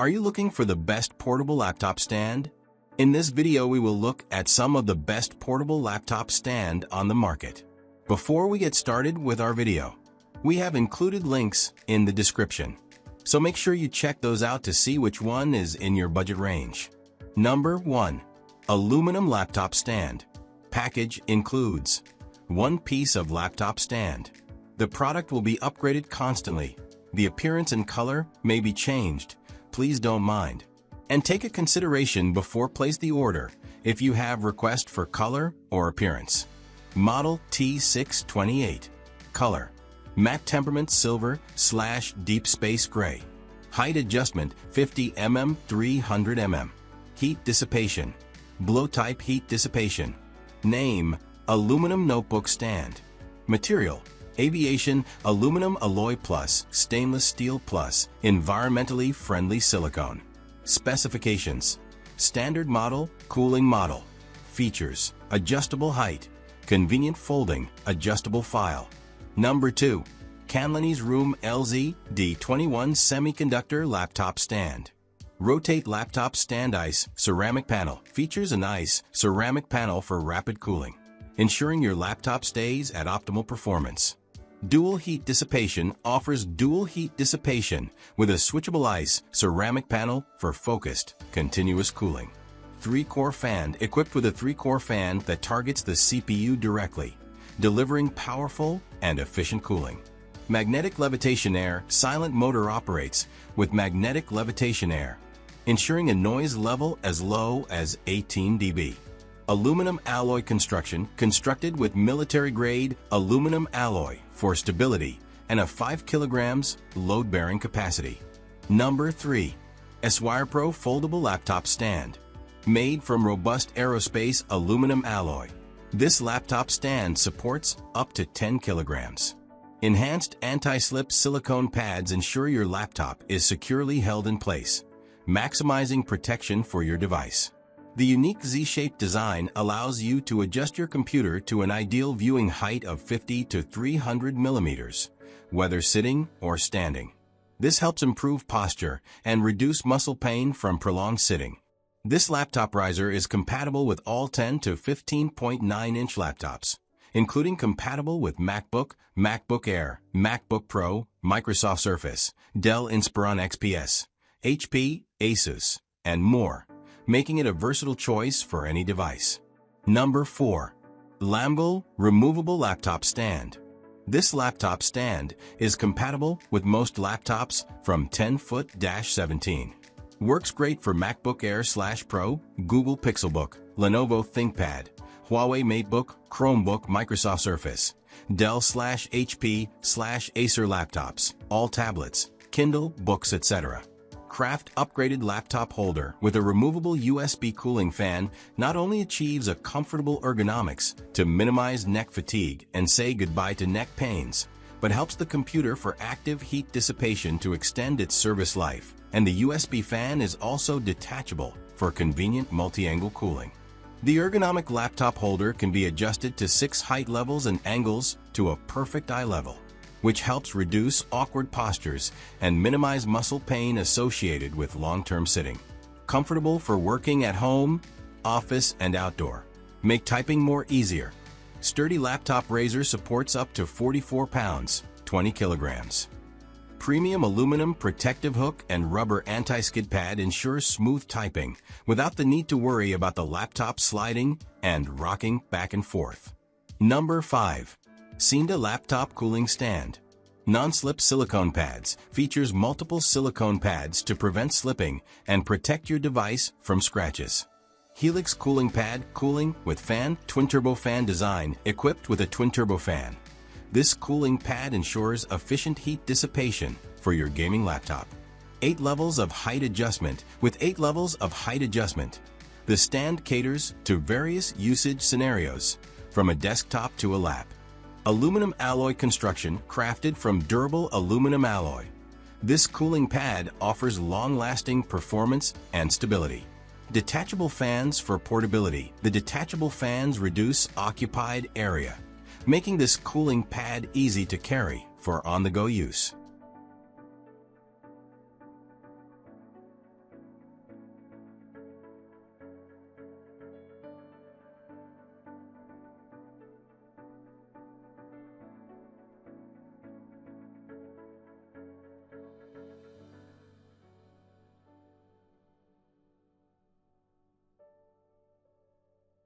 Are you looking for the best portable laptop stand? In this video, we will look at some of the best portable laptop stand on the market. Before we get started with our video, we have included links in the description, so make sure you check those out to see which one is in your budget range. Number 1. Aluminum laptop stand. Package includes one piece of laptop stand. The product will be upgraded constantly. The appearance and color may be changed. Please don't mind. And take a consideration before place the order if you have request for color or appearance. Model T628. Color: matte temperament silver / deep space gray. Height adjustment 50 mm 300 mm. Heat dissipation: blow type heat dissipation. Name: aluminum notebook stand. Material: aviation aluminum alloy plus stainless steel plus environmentally friendly silicone. Specifications: standard model, cooling model. Features: adjustable height, convenient folding, adjustable file. Number 2. Kanlennys Room LZ D21 Semiconductor Laptop Stand. Rotate laptop stand. Ice ceramic panel. Features an ice ceramic panel for rapid cooling, ensuring your laptop stays at optimal performance. Dual heat dissipation offers dual heat dissipation with a switchable ice ceramic panel for focused, continuous cooling. 3-core fan equipped with a 3-core fan that targets the CPU directly, delivering powerful and efficient cooling. Magnetic levitation air silent motor operates with magnetic levitation air, ensuring a noise level as low as 18 dB. Aluminum alloy construction constructed with military-grade aluminum alloy for stability and a 5 kg load-bearing capacity. Number 3. Eswirepro Foldable Laptop Stand. Made from robust aerospace aluminum alloy, this laptop stand supports up to 10 kg. Enhanced anti-slip silicone pads ensure your laptop is securely held in place, maximizing protection for your device. The unique Z-shaped design allows you to adjust your computer to an ideal viewing height of 50 to 300 millimeters, whether sitting or standing. This helps improve posture and reduce muscle pain from prolonged sitting. This laptop riser is compatible with all 10 to 15.9-inch laptops, including compatible with MacBook, MacBook Air, MacBook Pro, Microsoft Surface, Dell Inspiron XPS, HP, Asus, and more, making it a versatile choice for any device. Number 4. Lamgool Removable Laptop Stand. This laptop stand is compatible with most laptops from 10-foot-17. Works great for MacBook Air / Pro, Google Pixelbook, Lenovo ThinkPad, Huawei MateBook, Chromebook, Microsoft Surface, Dell / HP / Acer laptops, all tablets, Kindle, books, etc. Craft upgraded laptop holder with a removable USB cooling fan not only achieves a comfortable ergonomics to minimize neck fatigue and say goodbye to neck pains, but helps the computer for active heat dissipation to extend its service life, and the USB fan is also detachable for convenient multi-angle cooling. The ergonomic laptop holder can be adjusted to 6 height levels and angles to a perfect eye level, which helps reduce awkward postures and minimize muscle pain associated with long-term sitting. Comfortable for working at home, office, and outdoor. Make typing more easier. Sturdy laptop razor supports up to 44 pounds, 20 kilograms. Premium aluminum protective hook and rubber anti-skid pad ensures smooth typing without the need to worry about the laptop sliding and rocking back and forth. Number 5. SeenDa Laptop Cooling Stand. Non-slip silicone pads features multiple silicone pads to prevent slipping and protect your device from scratches. Helix cooling pad cooling with fan twin turbo fan design equipped with a twin turbo fan. This cooling pad ensures efficient heat dissipation for your gaming laptop. 8 levels of height adjustment. With 8 levels of height adjustment, the stand caters to various usage scenarios, from a desktop to a lap. Aluminum alloy construction crafted from durable aluminum alloy. This cooling pad offers long-lasting performance and stability. Detachable fans for portability. The detachable fans reduce occupied area, making this cooling pad easy to carry for on-the-go use.